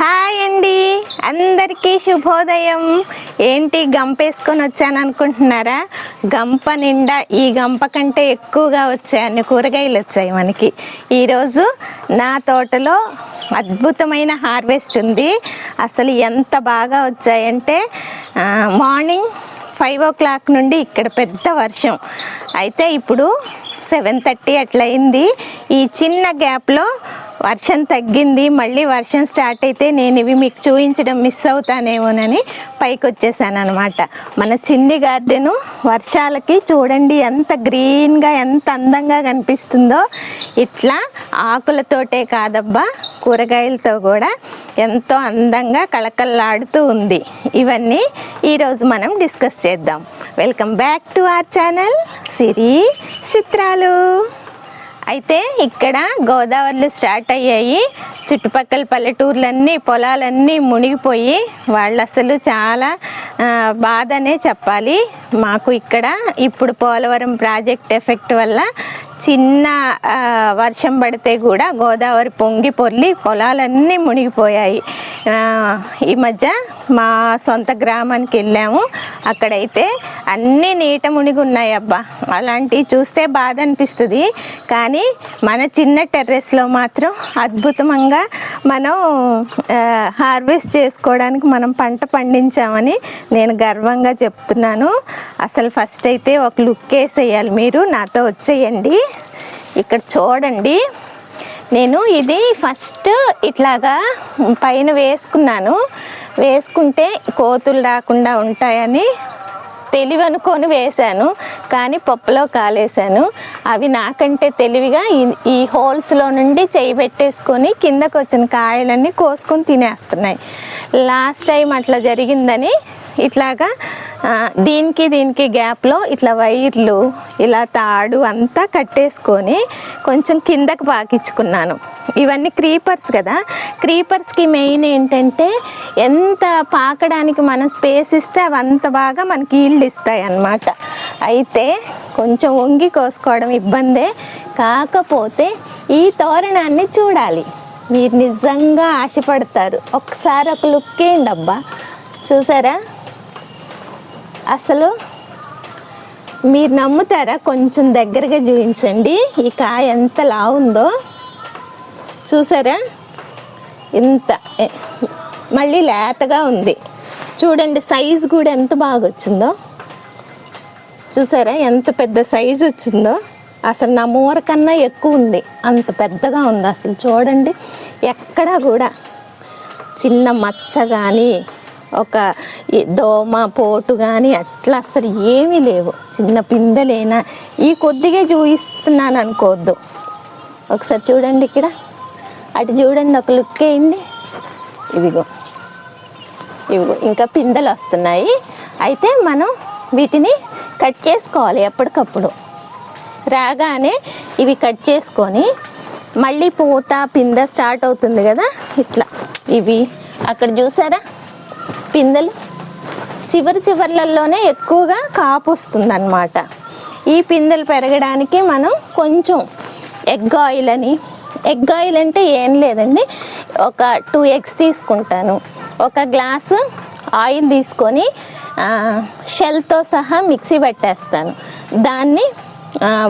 Hi అండి, అందరికీ శుభోదయం. ఏంటి గంపేసుకొని వచ్చాను అనుకుంటున్నారా? గంప నిండా ఈ గంప కంటే ఎక్కువగా వచ్చాయి, అన్ని కూరగాయలు వచ్చాయి మనకి. ఈరోజు నా తోటలో అద్భుతమైన హార్వెస్ట్ ఉంది. అసలు ఎంత బాగా వచ్చాయంటే మార్నింగ్ 5 o'clock నుండి ఇక్కడ పెద్ద వర్షం అయితే ఇప్పుడు 7:30 అట్లా అయింది. ఈ చిన్న గ్యాప్లో వర్షం తగ్గింది, మళ్ళీ వర్షం స్టార్ట్ అయితే నేను ఇవి మీకు చూపించడం మిస్ అవుతానేమోనని పైకి వచ్చేసాను అనమాట. మన చిన్ని గార్డెను వర్షాలకి చూడండి ఎంత గ్రీన్గా ఎంత అందంగా కనిపిస్తుందో. ఇట్లా ఆకులతోటే కాదబ్బా, కూరగాయలతో కూడా ఎంతో అందంగా కళకళలాడుతూ ఉంది. ఇవన్నీ ఈరోజు మనం డిస్కస్ చేద్దాం. Welcome back to our channel Siri Chitralu. అయితే ఇక్కడ గోదావరిలో స్టార్ట్ అయ్యాయి. చుట్టుపక్కల పల్లెటూర్లన్నీ పొలాలన్నీ మునిగిపోయి వాళ్ళు అసలు చాలా బాధనే చెప్పాలి. మాకు ఇక్కడ ఇప్పుడు పోలవరం ప్రాజెక్ట్ ఎఫెక్ట్ వల్ల చిన్న వర్షం పడితే కూడా గోదావరి పొంగి పొర్లి పొలాలన్నీ మునిగిపోయాయి. ఈ మధ్య మా సొంత గ్రామానికి వెళ్ళాము, అక్కడైతే అన్నీ నీట మునిగి ఉన్నాయి. అబ్బా, అలాంటివి చూస్తే బాధ అనిపిస్తుంది. కానీ మన చిన్న టెర్రస్లో మాత్రం అద్భుతంగా మనం హార్వెస్ట్ చేసుకోవడానికి మనం పంట పండించామని నేను గర్వంగా చెప్తున్నాను. అసలు ఫస్ట్ అయితే ఒక లుక్ వేసేయాలి, మీరు నాతో వచ్చేయండి. ఇక్కడ చూడండి, నేను ఇది ఫస్ట్ ఇట్లాగా పైన వేసుకున్నాను. వేసుకుంటే కోతులు రాకుండా ఉంటాయని తెలివి అనుకొని వేశాను, కానీ పప్పులో కాలేసాను. అవి నాకంటే తెలివిగా ఈ హోల్స్లో నుండి చేయి పెట్టేసుకొని కిందకు వచ్చిన కాయలన్నీ కోసుకొని తినేస్తున్నాయి. లాస్ట్ టైం అట్లా జరిగిందని ఇట్లాగా దీనికి గ్యాప్లో ఇట్లా వైర్లు ఇలా తాడు అంతా కట్టేసుకొని కొంచెం కిందకు పాకించుకున్నాను. ఇవన్నీ క్రీపర్స్ కదా, క్రీపర్స్కి మెయిన్ ఏంటంటే ఎంత పాకడానికి మనం స్పేస్ ఇస్తే అవి అంత బాగా మనకి ఈల్డ్ ఇస్తాయి అన్నమాట. అయితే కొంచెం వంగి కోసుకోవడం ఇబ్బందే, కాకపోతే ఈ తోరణాన్ని చూడాలి, మీరు నిజంగా ఆశపడతారు. ఒకసారి ఒక లుక్ వేయండి. అబ్బా, చూసారా? అసలు మీరు నమ్ముతారా? కొంచెం దగ్గరగా చూపించండి. ఈ కాయ ఎంత లావుందో చూసారా? ఇంత మళ్ళీ లేతగా ఉంది. చూడండి సైజు కూడా ఎంత బాగా వచ్చిందో. చూసారా ఎంత పెద్ద సైజు వచ్చిందో? అసలు నా మూర కన్నా ఎక్కువ ఉంది, అంత పెద్దగా ఉంది. అసలు చూడండి, ఎక్కడా కూడా చిన్న మచ్చ కానీ ఒక దోమ పోటు కానీ అట్లా అసలు ఏమీ లేవు. చిన్న పిందెలేనా, ఈ కొద్దిగా చూపిస్తున్నాను అనుకోవద్దు. ఒకసారి చూడండి, ఇక్కడ అటు చూడండి, ఒక లుక్ వేయండి. ఇవిగో ఇంకా పిందెలు వస్తున్నాయి. అయితే మనం వీటిని కట్ చేసుకోవాలి ఎప్పటికప్పుడు. రాగానే ఇవి కట్ చేసుకొని మళ్ళీ పూత పిందె స్టార్ట్ అవుతుంది కదా, ఇట్లా ఇవి అక్కడ చూసారా పిందెలు చివర్లలోనే ఎక్కువగా కాపు వస్తుంది అన్నమాట. ఈ పిందెలు పెరగడానికి మనం కొంచెం ఎగ్ ఆయిల్ అంటే ఏం లేదండి, ఒక 2 eggs తీసుకుంటాను. ఒక గ్లాసు ఆయిల్ తీసుకొని షెల్తో సహా మిక్సీ పెట్టేస్తాను. దాన్ని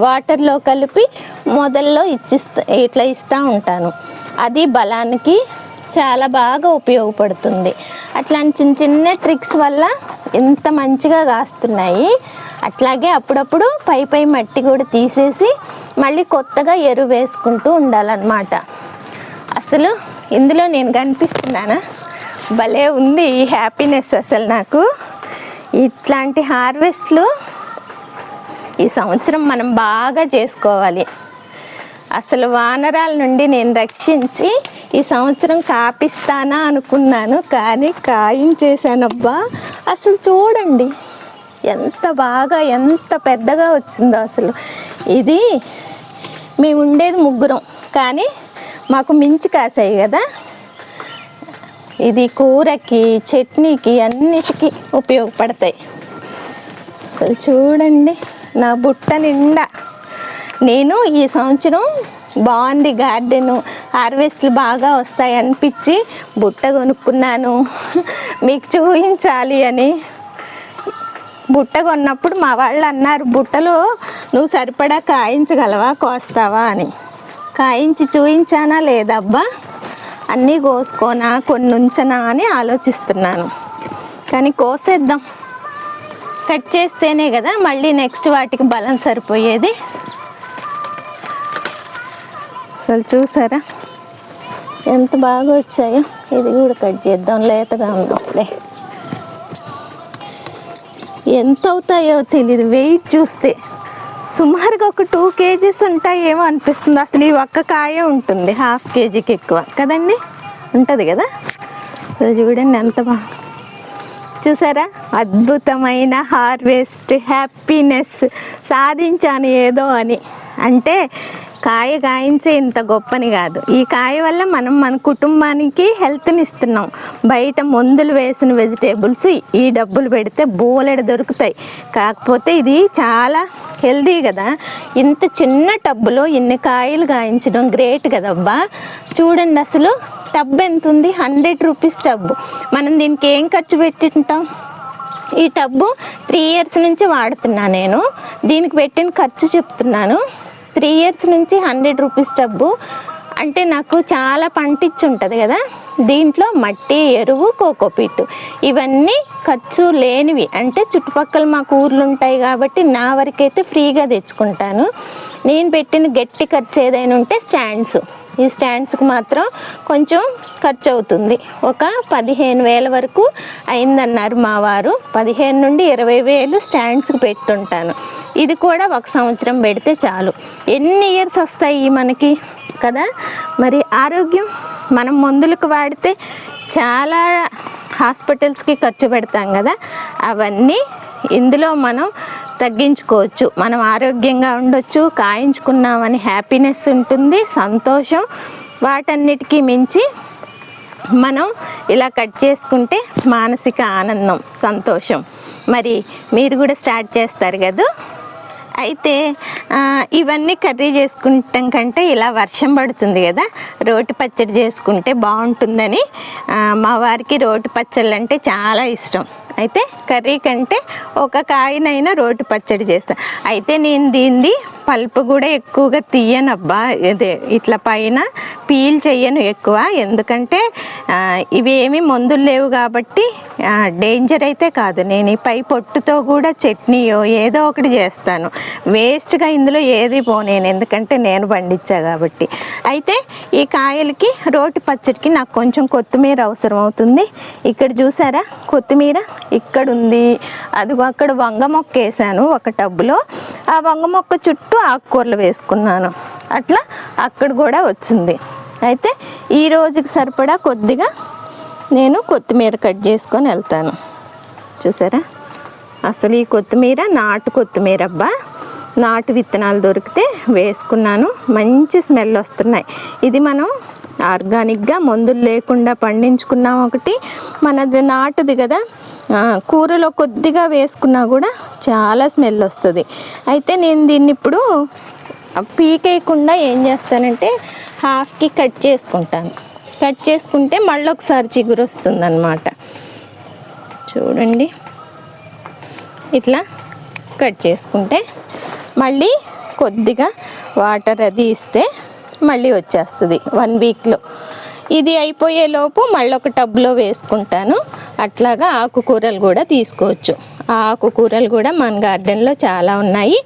వాటర్లో కలిపి మొదల్లో ఇట్లా ఇస్తూ ఉంటాను. అది బలానికి చాలా బాగా ఉపయోగపడుతుంది. అట్లాంటి చిన్న చిన్న ట్రిక్స్ వల్ల ఎంత మంచిగా కాస్తున్నాయి. అట్లాగే అప్పుడప్పుడు పై మట్టి కూడా తీసేసి మళ్ళీ కొత్తగా ఎరువు వేసుకుంటూ ఉండాలన్నమాట. అసలు ఇందులో నేను కనిపిస్తున్నానా? భలే ఉంది ఈ హ్యాపీనెస్. అసలు నాకు ఇట్లాంటి హార్వెస్ట్లు ఈ సంవత్సరం మనం బాగా చేసుకోవాలి. అసలు వానరాల నుండి నేను రక్షించి ఈ సంవత్సరం కాపిస్తానా అనుకున్నాను, కానీ కాయించేసానబ్బా. అసలు చూడండి ఎంత బాగా ఎంత పెద్దగా వచ్చిందో. అసలు ఇది మేము ఉండేది 3, కానీ మాకు మించి కాసాయి కదా. ఇది కూరకి చట్నీకి అన్నిటికీ ఉపయోగపడతాయి. అసలు చూడండి నా బుట్ట నిండా. నేను ఈ సంవత్సరం బాగుంది గార్డెను, హార్వెస్ట్లు బాగా వస్తాయి అనిపించి బుట్ట కొనుక్కున్నాను మీకు చూపించాలి అని. బుట్ట కొన్నప్పుడు మా వాళ్ళు అన్నారు, బుట్టలో నువ్వు సరిపడా కాయించగలవా, కోస్తావా అని. కాయించి చూయించానా లేదబ్బా, అన్నీ కోసుకోనా కొన్ని ఉంచనా అని ఆలోచిస్తున్నాను. కానీ కోసేద్దాం, కట్ చేస్తేనే కదా మళ్ళీ నెక్స్ట్ వాటికి బలం సరిపోయేది. అసలు చూసారా ఎంత బాగా వచ్చాయో. ఇది కూడా కట్ చేద్దాం, లేతగా ఉన్నప్పుడే. ఎంత అవుతాయో తెలీదు, వెయిట్ చూస్తే సుమారుగా ఒక 2 kgs ఉంటాయేమో అనిపిస్తుంది. అసలు ఈ ఒక్క కాయ ఉంటుంది 1/2 kgకి ఎక్కువ కదండి, ఉంటుంది కదా. అసలు చూడండి ఎంత బాగా చూసారా, అద్భుతమైన హార్వెస్ట్, హ్యాపీనెస్, సాధించాను ఏదో అని. అంటే కాయ కాయించే ఇంత గొప్పని కాదు, ఈ కాయ వల్ల మనం మన కుటుంబానికి హెల్త్ని ఇస్తున్నాం. బయట మందులు వేసిన వెజిటేబుల్స్ ఈ డబ్బులు పెడితే బోలెడ దొరుకుతాయి, కాకపోతే ఇది చాలా హెల్దీ కదా. ఇంత చిన్న టబ్బులో ఇన్ని కాయలు కాయించడం గ్రేట్ కదబ్బా. చూడండి అసలు టబ్ ఎంత ఉంది, 100 రూపీస్ టబ్బు. మనం దీనికి ఏం ఖర్చు పెట్టింటాం. ఈ టబ్బు 3 years నుంచి వాడుతున్నా నేను. దీనికి పెట్టిన ఖర్చు చెప్తున్నాను. 3 years నుంచి 100 రూపీస్ టబ్బు అంటే నాకు చాలా పంటిచ్చి ఉంటుంది కదా. దీంట్లో మట్టి, ఎరువు, కోకోపీట్ ఇవన్నీ ఖర్చు లేనివి. అంటే చుట్టుపక్కల మాకు ఊర్లు ఉంటాయి కాబట్టి నా వరకైతే ఫ్రీగా తెచ్చుకుంటాను. నేను పెట్టిన గట్టి ఖర్చు ఏదైనా ఉంటే స్టాండ్స్. ఈ స్టాండ్స్కి మాత్రం కొంచెం ఖర్చు అవుతుంది. ఒక 15,000 వరకు అయిందన్నారు మా వారు. 15 నుండి 20,000 స్టాండ్స్కి పెట్టుంటాను. ఇది కూడా 1 సంవత్సరం పెడితే చాలు. ఎన్ని ఇయర్స్ వస్తాయి మనకి కదా. మరి ఆరోగ్యం మనం మందులకు వాడితే చాలా హాస్పిటల్స్కి ఖర్చు పెడతాం కదా, అవన్నీ ఇందులో మనం తగ్గించుకోవచ్చు. మనం ఆరోగ్యంగా ఉండొచ్చు, కాయించుకున్నామని హ్యాపీనెస్ ఉంటుంది, సంతోషం. వాటన్నిటికీ మించి మనం ఇలా కట్ చేసుకుంటే మానసిక ఆనందం, సంతోషం. మరి మీరు కూడా స్టార్ట్ చేస్తారు కదా. అయితే ఇవన్నీ కర్రీ చేసుకుంటాం కంటే ఇలా వర్షం పడుతుంది కదా, రోటి పచ్చడి చేసుకుంటే బాగుంటుందని మా వారికి రోటి పచ్చళ్ళు అంటే చాలా ఇష్టం. అయితే కర్రీ కంటే ఒక కాయనైనా రోటి పచ్చడి చేస్తాను. అయితే నేను దీన్ని పల్పు కూడా ఎక్కువగా తీయనబ్బా, ఇదే ఇట్లా పైన పీల్ చెయ్యను ఎక్కువ. ఎందుకంటే ఇవి ఏమీ మందులు లేవు కాబట్టి డేంజర్ అయితే కాదు. నేను ఈ పై పొట్టుతో కూడా చట్నీయో ఏదో ఒకటి చేస్తాను. వేస్ట్గా ఇందులో ఏది పోనేను, ఎందుకంటే నేను పండించా కాబట్టి. అయితే ఈ కాయలకి రోటి పచ్చడికి నాకు కొంచెం కొత్తిమీర అవసరం అవుతుంది. ఇక్కడ చూసారా కొత్తిమీర ఇక్కడ ఉంది. అది అక్కడ వంగ మొక్క వేసాను ఒక టబ్బులో. ఆ వంగ మొక్క చుట్టూ ఆకుకూరలు వేసుకున్నాను, అట్లా అక్కడ కూడా వచ్చింది. అయితే ఈ రోజుకి సరిపడా కొద్దిగా నేను కొత్తిమీర కట్ చేసుకొని వెళ్తాను. చూసారా అసలు ఈ కొత్తిమీర నాటు కొత్తిమీర అబ్బా. నాటు విత్తనాలు దొరికితే వేసుకున్నాను, మంచి స్మెల్ వస్తున్నాయి. ఇది మనం ఆర్గానిక్గా మందులు లేకుండా పండించుకున్నాం. ఒకటి మనది నాటుది కదా, కూరలో కొద్దిగా వేసుకున్నా కూడా చాలా స్మెల్ వస్తుంది. అయితే నేను దీన్ని ఇప్పుడు పీకేయకుండా ఏం చేస్తానంటే హాఫ్కి కట్ చేసుకుంటాను. కట్ చేసుకుంటే మళ్ళీ ఒకసారి చిగురు వస్తుంది అన్నమాట. చూడండి ఇట్లా కట్ చేసుకుంటే మళ్ళీ కొద్దిగా వాటర్ అది ఇస్తే మళ్ళీ వచ్చేస్తుంది 1 వీక్లో. ఇది అయిపోయేలోపు మళ్ళీ ఒక టబ్లో వేసుకుంటాను. అట్లాగా ఆకుకూరలు కూడా తీసుకోవచ్చు. ఆ ఆకుకూరలు కూడా మన గార్డెన్లో చాలా ఉన్నాయి.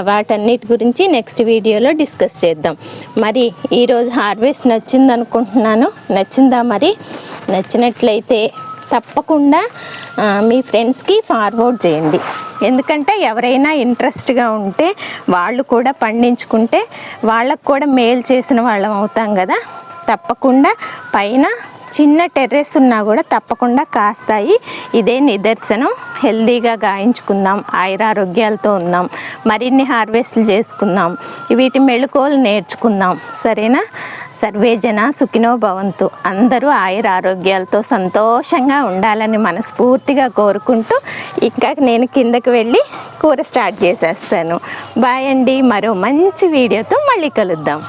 వాటన్నిటి గురించి నెక్స్ట్ వీడియోలో డిస్కస్ చేద్దాం. మరి ఈరోజు హార్వెస్ట్ నచ్చింది అనుకుంటున్నాను. నచ్చిందా? మరి నచ్చినట్లయితే తప్పకుండా మీ ఫ్రెండ్స్కి ఫార్వర్డ్ చేయండి. ఎందుకంటే ఎవరైనా ఇంట్రెస్ట్గా ఉంటే వాళ్ళు కూడా పండించుకుంటే వాళ్ళకు కూడా మేలు చేసిన వాళ్ళం అవుతాం కదా. తప్పకుండా పైన చిన్న టెర్రస్ ఉన్నా కూడా తప్పకుండా కాస్తాయి. ఇదే నిదర్శనం. హెల్దీగా గాయించుకుందాం, ఆయురారోగ్యాలతో ఉందాం, మరిన్ని హార్వెస్ట్లు చేసుకుందాం, వీటి మెళుకువలు నేర్చుకుందాం. సరేనా? సర్వే జన సుఖినో భవంతు. అందరూ ఆయురారోగ్యాలతో సంతోషంగా ఉండాలని మనస్ఫూర్తిగా కోరుకుంటూ ఇంకా నేను కిందకి వెళ్ళి కూర స్టార్ట్ చేసేస్తాను. బాయ్ అండి. మరో మంచి వీడియోతో మళ్ళీ కలుద్దాం.